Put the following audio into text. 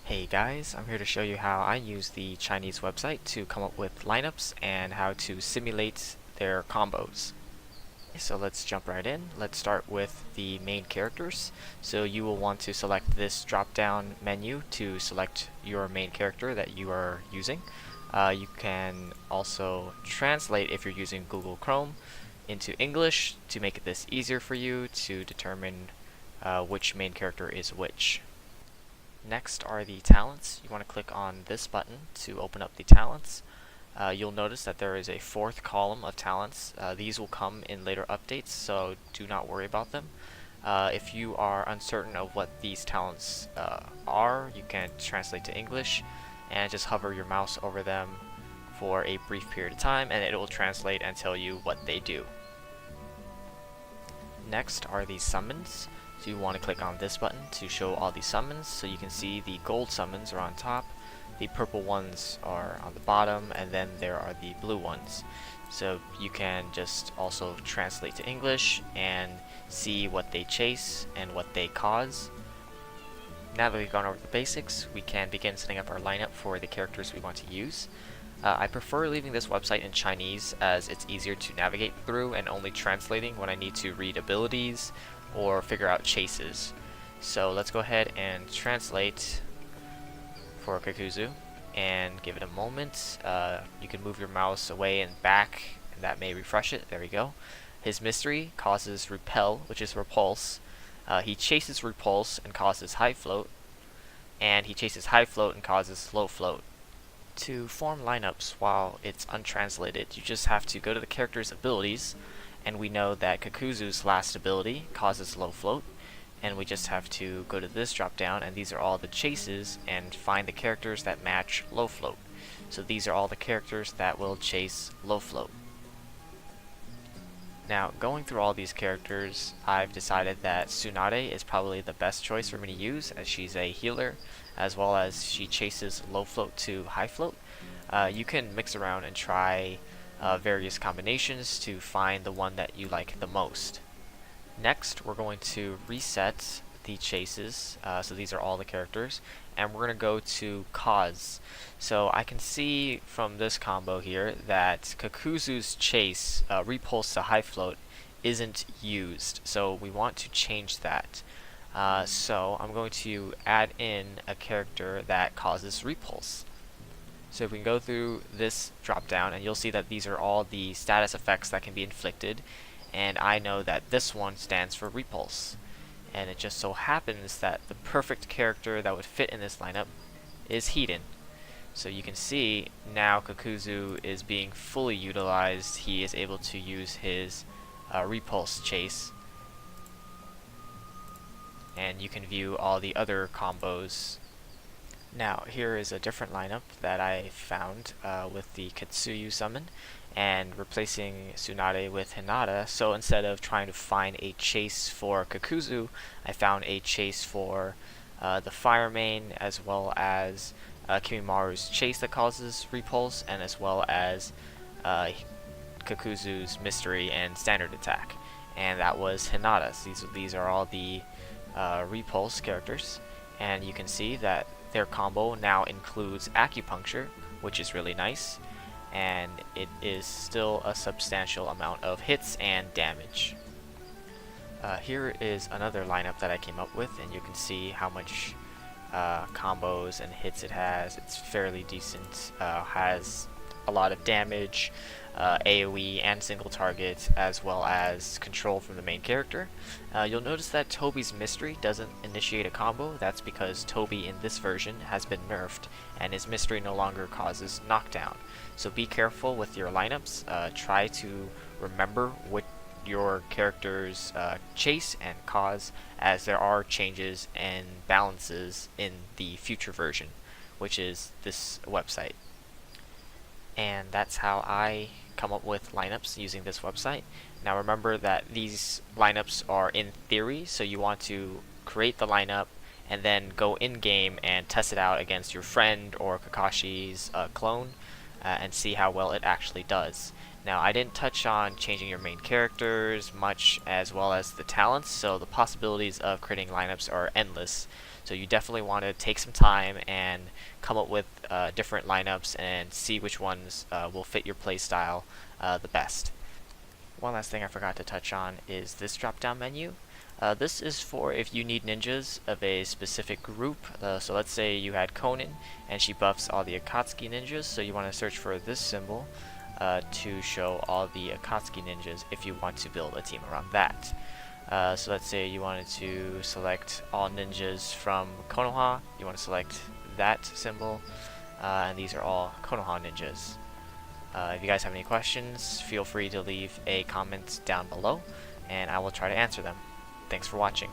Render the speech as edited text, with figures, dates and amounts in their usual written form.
Hey guys, I'm here to show you how I use the Chinese website to come up with lineups and how to simulate their combos. So let's jump right in. Let's start with the main characters. So you will want to select this drop down menu to select your main character that you are using. You can also translate if you're using Google Chrome into English to make this easier for you to determine which main character is which. Next are the talents. You want to click on this button to open up the talents. You'll notice that there is a fourth column of talents. These will come in later updates, so do not worry about them. If you are uncertain of what these talents are, you can translate to English and just hover your mouse over them for a brief period of time and it will translate and tell you what they do. Next are the summons. So you want to click on this button to show all the summons. So you can see the gold summons are on top, the purple ones are on the bottom, and then there are the blue ones. So you can just also translate to English and see what they chase and what they cause. Now that we've gone over the basics, we can begin setting up our lineup for the characters we want to use. I prefer leaving this website in Chinese as it's easier to navigate through and only translating when I need to read abilities or figure out chases. So let's go ahead and translate for Kakuzu and give it a moment. You can move your mouse away and back and that may refresh it. There we go. His mystery causes repel, which is repulse. He chases repulse and causes high float, and he chases high float and causes low float. To form lineups while it's untranslated, you just have to go to the character's abilities, and we know that Kakuzu's last ability causes low float, and we just have to go to this drop down, and these are all the chases, and find the characters that match low float. So these are all the characters that will chase low float. Now, going through all these characters, I've decided that Tsunade is probably the best choice for me to use, as she's a healer, as well as she chases low float to high float. You can mix around and try various combinations to find the one that you like the most. Next, we're going to reset the chases, so these are all the characters, and we're going to go to cause. So I can see from this combo here that Kakuzu's chase, repulse to high float, isn't used, so we want to change that. So I'm going to add in a character that causes repulse. So if we can go through this drop down, and you'll see that these are all the status effects that can be inflicted, and I know that this one stands for repulse. And it just so happens that the perfect character that would fit in this lineup is Hiden. So you can see now Kakuzu is being fully utilized. He is able to use his repulse chase, and you can view all the other combos. Now here is a different lineup that I found with the Katsuyu summon and replacing Tsunade with Hinata. So instead of trying to find a chase for Kakuzu, I found a chase for the Fire Main, as well as Kimimaru's chase that causes repulse, and as well as Kakuzu's mystery and standard attack. And that was Hinata. These are all the repulse characters, and you can see that their combo now includes acupuncture, which is really nice, and it is still a substantial amount of hits and damage. Here is another lineup that I came up with, and you can see how much combos and hits it has. It's fairly decent, has a lot of damage, AoE and single target, as well as control from the main character. You'll notice that Toby's mystery doesn't initiate a combo. That's because Toby in this version has been nerfed and his mystery no longer causes knockdown. So be careful with your lineups. Try to remember what your characters chase and cause, as there are changes and balances in the future version, which is this website. And that's how I come up with lineups using this website. Now remember that these lineups are in theory, so you want to create the lineup and then go in game and test it out against your friend or Kakashi's clone and see how well it actually does. Now I didn't touch on changing your main characters much, as well as the talents, so the possibilities of creating lineups are endless. So you definitely want to take some time and come up with different lineups and see which ones will fit your play style the best. One last thing I forgot to touch on is this drop down menu. This is for if you need ninjas of a specific group. So let's say you had Conan and she buffs all the Akatsuki ninjas, so you want to search for this symbol to show all the Akatsuki ninjas if you want to build a team around that. So let's say you wanted to select all ninjas from Konoha, you want to select that symbol, and these are all Konoha ninjas. If you guys have any questions, feel free to leave a comment down below, and I will try to answer them. Thanks for watching.